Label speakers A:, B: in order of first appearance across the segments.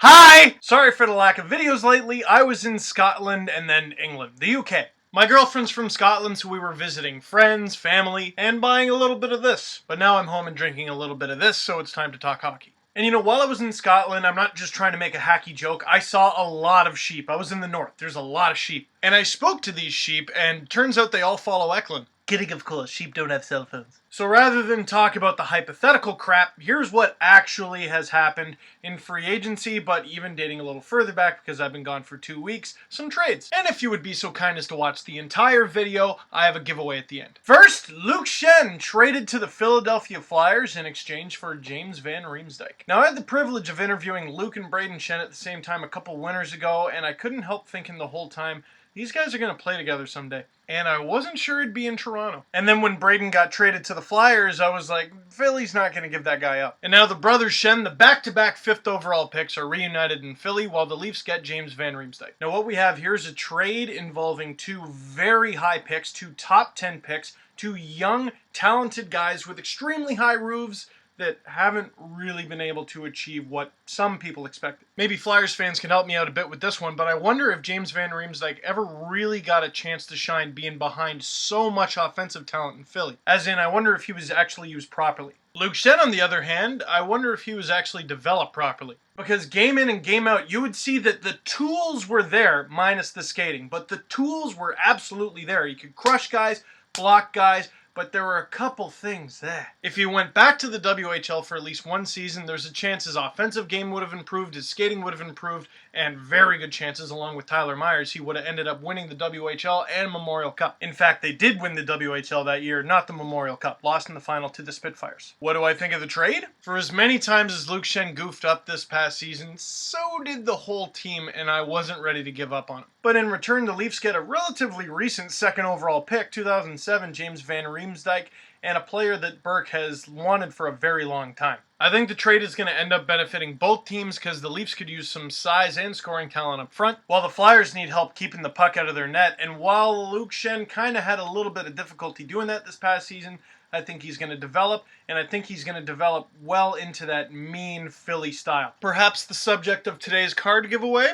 A: Hi! Sorry for the lack of videos lately. I was in Scotland and then England, the UK. My girlfriend's from Scotland, so we were visiting friends, family, and buying a little bit of this. But now I'm home and drinking a little bit of this, so it's time to talk hockey. And you know, while I was in Scotland, I'm not just trying to make a hacky joke, I saw a lot of sheep. I was in the north, there's a lot of sheep. And I spoke to these sheep, and turns out they all follow Eklund. Kidding, of course, sheep don't have cell phones. So rather than talk about the hypothetical crap, here's what actually has happened in free agency, but even dating a little further back because I've been gone for 2 weeks, some trades. And if you would be so kind as to watch the entire video, I have a giveaway at the end. First, Luke Schenn traded to the Philadelphia Flyers in exchange for James Van Riemsdyk. Now, I had the privilege of interviewing Luke and Braden Schenn at the same time a couple winters ago, and I couldn't help thinking the whole time, these guys are going to play together someday. And I wasn't sure it'd be in Toronto. And then when Braden got traded to the Flyers, I was like, Philly's not going to give that guy up. And now the brothers Schenn, the back-to-back 5th overall picks, are reunited in Philly while the Leafs get James Van Riemsdyk. Now what we have here is a trade involving two very high picks, two top 10 picks, two young, talented guys with extremely high roofs that haven't really been able to achieve what some people expected. Maybe Flyers fans can help me out a bit with this one, but I wonder if James Van Riemsdyk ever really got a chance to shine being behind so much offensive talent in Philly. As in, I wonder if he was actually used properly. Luke Schenn, on the other hand, I wonder if he was actually developed properly. Because game in and game out, you would see that the tools were there, minus the skating, but the tools were absolutely there. He could crush guys, block guys, but there were a couple things there. If he went back to the WHL for at least one season, there's a chance his offensive game would have improved, his skating would have improved, and very good chances, along with Tyler Myers, he would have ended up winning the WHL and Memorial Cup. In fact, they did win the WHL that year, not the Memorial Cup, lost in the final to the Spitfires. What do I think of the trade? For as many times as Luke Schenn goofed up this past season, so did the whole team, and I wasn't ready to give up on him. But in return, the Leafs get a relatively recent 2nd overall pick, 2007 James Van Riemsdyk, and a player that Burke has wanted for a very long time. I think the trade is going to end up benefiting both teams because the Leafs could use some size and scoring talent up front, while the Flyers need help keeping the puck out of their net. And while Luke Schenn kind of had a little bit of difficulty doing that this past season, I think he's going to develop, and I think he's going to develop well into that mean Philly style. Perhaps the subject of today's card giveaway?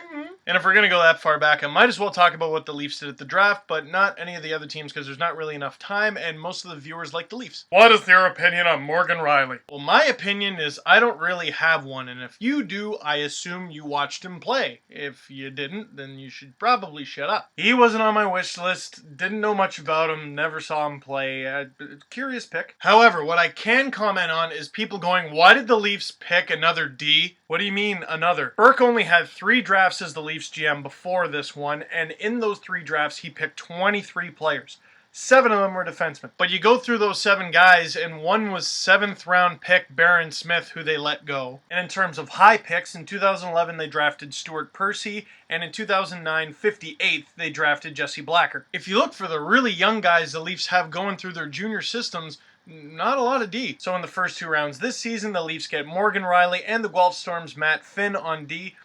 A: And if we're going to go that far back, I might as well talk about what the Leafs did at the draft, but not any of the other teams because there's not really enough time, and most of the viewers like the Leafs. What is your opinion on Morgan Rielly? Well, my opinion is I don't really have one, and if you do, I assume you watched him play. If you didn't, then you should probably shut up. He wasn't on my wish list, didn't know much about him, never saw him play. Curious pick. However, what I can comment on is people going, why did the Leafs pick another D? What do you mean, another? Burke only had 3 drafts as the Leafs GM before this one, and in those 3 drafts, he picked 23 players. 7 of them were defensemen. But you go through those 7 guys, and one was 7th round pick Barron Smith, who they let go. And in terms of high picks, in 2011 they drafted Stuart Percy, and in 2009, 58th, they drafted Jesse Blacker. If you look for the really young guys the Leafs have going through their junior systems, not a lot of D. So in the first 2 rounds this season, the Leafs get Morgan Rielly and the Guelph Storm's Matt Finn on D.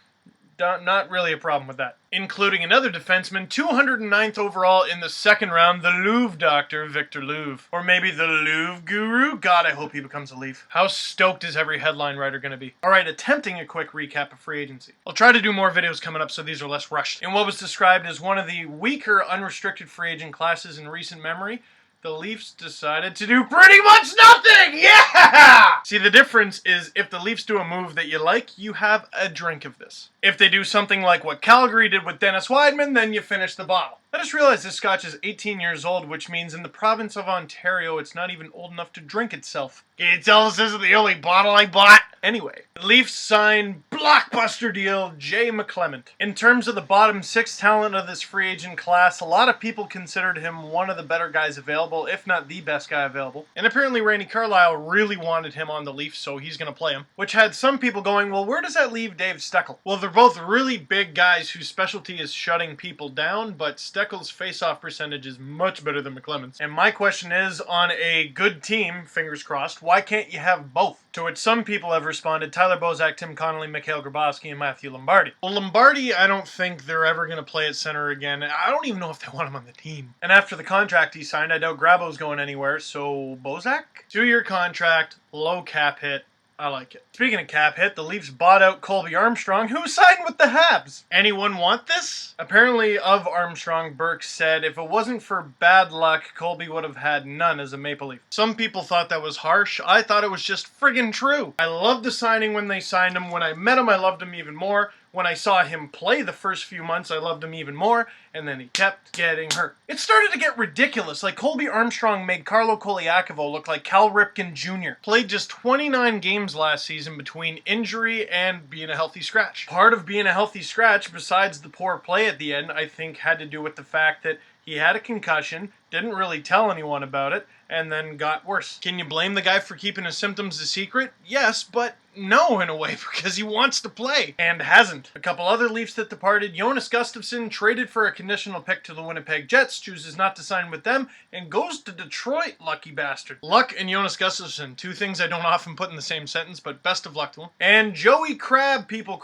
A: Not really a problem with that. Including another defenseman, 209th overall in the 2nd round, the Louvre Doctor, Victor Louvre. Or maybe the Louvre Guru? God, I hope he becomes a Leaf. How stoked is every headline writer going to be? Alright, attempting a quick recap of free agency. I'll try to do more videos coming up so these are less rushed. In what was described as one of the weaker unrestricted free agent classes in recent memory, the Leafs decided to do pretty much nothing! Yeah! See, the difference is if the Leafs do a move that you like, you have a drink of this. If they do something like what Calgary did with Dennis Wideman, then you finish the bottle. I just realized this scotch is 18 years old, which means in the province of Ontario, it's not even old enough to drink itself. Can you tell this isn't the only bottle I bought? Anyway, the Leafs signed blockbuster deal Jay McClement. In terms of the bottom 6 talent of this free agent class, a lot of people considered him one of the better guys available, if not the best guy available. And apparently Randy Carlyle really wanted him on the Leafs, so he's going to play him. Which had some people going, well, where does that leave Dave Steckel? Well, they're both really big guys whose specialty is shutting people down, but Steckel's face-off percentage is much better than McClement's. And my question is, on a good team, fingers crossed, why can't you have both? To which some people have responded, Tyler Bozak, Tim Connolly, Mikhail Grabowski, and Matthew Lombardi. Well, Lombardi, I don't think they're ever going to play at center again. I don't even know if they want him on the team. And after the contract he signed, I doubt Grabo's going anywhere, so Bozak? 2-year contract, low cap hit, I like it. Speaking of cap hit, the Leafs bought out Colby Armstrong, who signed with the Habs. Anyone want this? Apparently, of Armstrong, Burke said if it wasn't for bad luck, Colby would have had none as a Maple Leaf. Some people thought that was harsh. I thought it was just friggin' true. I loved the signing when they signed him. When I met him, I loved him even more. When I saw him play the first few months, I loved him even more, and then he kept getting hurt. It started to get ridiculous. Like, Colby Armstrong made Carlo Koliakovo look like Cal Ripken Jr. Played just 29 games last season between injury and being a healthy scratch. Part of being a healthy scratch, besides the poor play at the end, I think had to do with the fact that he had a concussion, didn't really tell anyone about it, and then got worse. Can you blame the guy for keeping his symptoms a secret? Yes, but no, in a way, because he wants to play, and hasn't. A couple other Leafs that departed. Jonas Gustafsson traded for a conditional pick to the Winnipeg Jets, chooses not to sign with them, and goes to Detroit, lucky bastard. Luck and Jonas Gustafsson, two things I don't often put in the same sentence, but best of luck to him. And Joey Crabbe people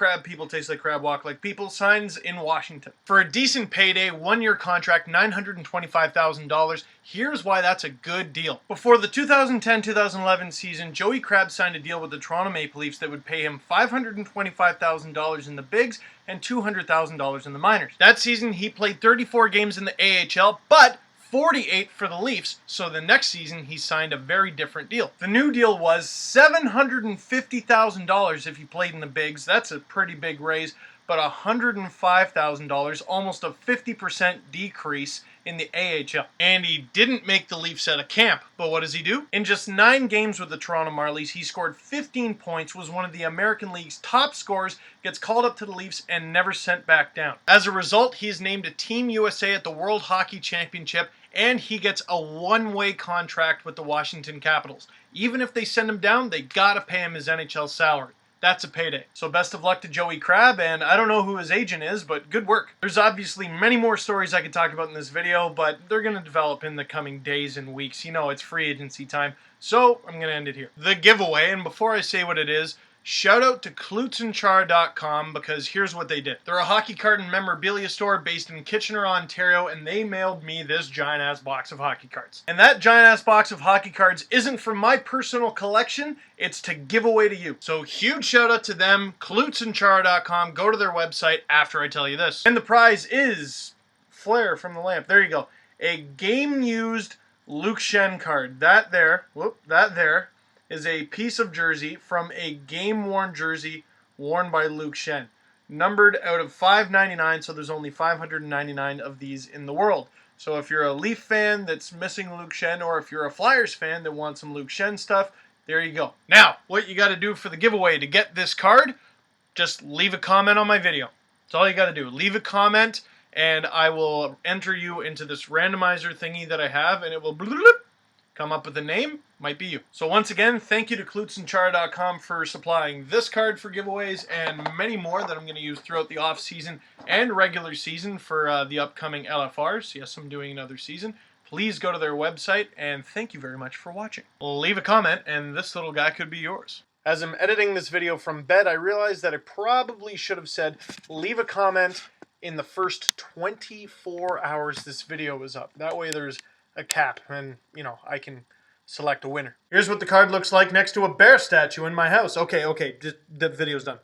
A: taste like crab, walk like people, signs in Washington. For a decent payday, 1-year contract, $925,000. Here's why that's a good deal. Before the 2010-2011 season, Joey Crabbe signed a deal with the Toronto Maple Leafs that would pay him $525,000 in the bigs and $200,000 in the minors. That season, he played 34 games in the AHL, but 48 for the Leafs, so the next season he signed a very different deal. The new deal was $750,000 if he played in the bigs. That's a pretty big raise, but $105,000, almost a 50% decrease in the AHL. And he didn't make the Leafs out of camp, but what does he do? In just 9 games with the Toronto Marlies, he scored 15 points, was one of the American League's top scorers, gets called up to the Leafs, and never sent back down. As a result, he is named a Team USA at the World Hockey Championship, and he gets a one-way contract with the Washington Capitals. Even if they send him down, they gotta pay him his NHL salary. That's a payday. So best of luck to Joey Crabbe, and I don't know who his agent is, but good work. There's obviously many more stories I could talk about in this video, but they're going to develop in the coming days and weeks. You know, it's free agency time, so I'm going to end it here. The giveaway, and before I say what it is, shout out to KlutzandChar.com, because here's what they did. They're a hockey card and memorabilia store based in Kitchener, Ontario, and they mailed me this giant-ass box of hockey cards. And that giant-ass box of hockey cards isn't from my personal collection, it's to give away to you. So huge shout out to them, KlutzandChar.com. Go to their website after I tell you this. And the prize is Flare from the Lamp. There you go. A game-used Luke Schenn card. That there is a piece of jersey from a game-worn jersey worn by Luke Schenn. Numbered out of 599, so there's only 599 of these in the world. So if you're a Leaf fan that's missing Luke Schenn, or if you're a Flyers fan that wants some Luke Schenn stuff, there you go. Now, what you got to do for the giveaway to get this card, just leave a comment on my video. That's all you got to do. Leave a comment, and I will enter you into this randomizer thingy that I have, and it will come up with a name, might be you. So once again, thank you to KlutzandChar.com for supplying this card for giveaways and many more that I'm going to use throughout the off-season and regular season for the upcoming LFRs. Yes, I'm doing another season. Please go to their website, and thank you very much for watching. Leave a comment, and this little guy could be yours. As I'm editing this video from bed, I realized that I probably should have said, leave a comment in the first 24 hours this video is up. That way there's a cap, and, you know, I can select a winner. Here's what the card looks like next to a bear statue in my house. Okay, the video's done.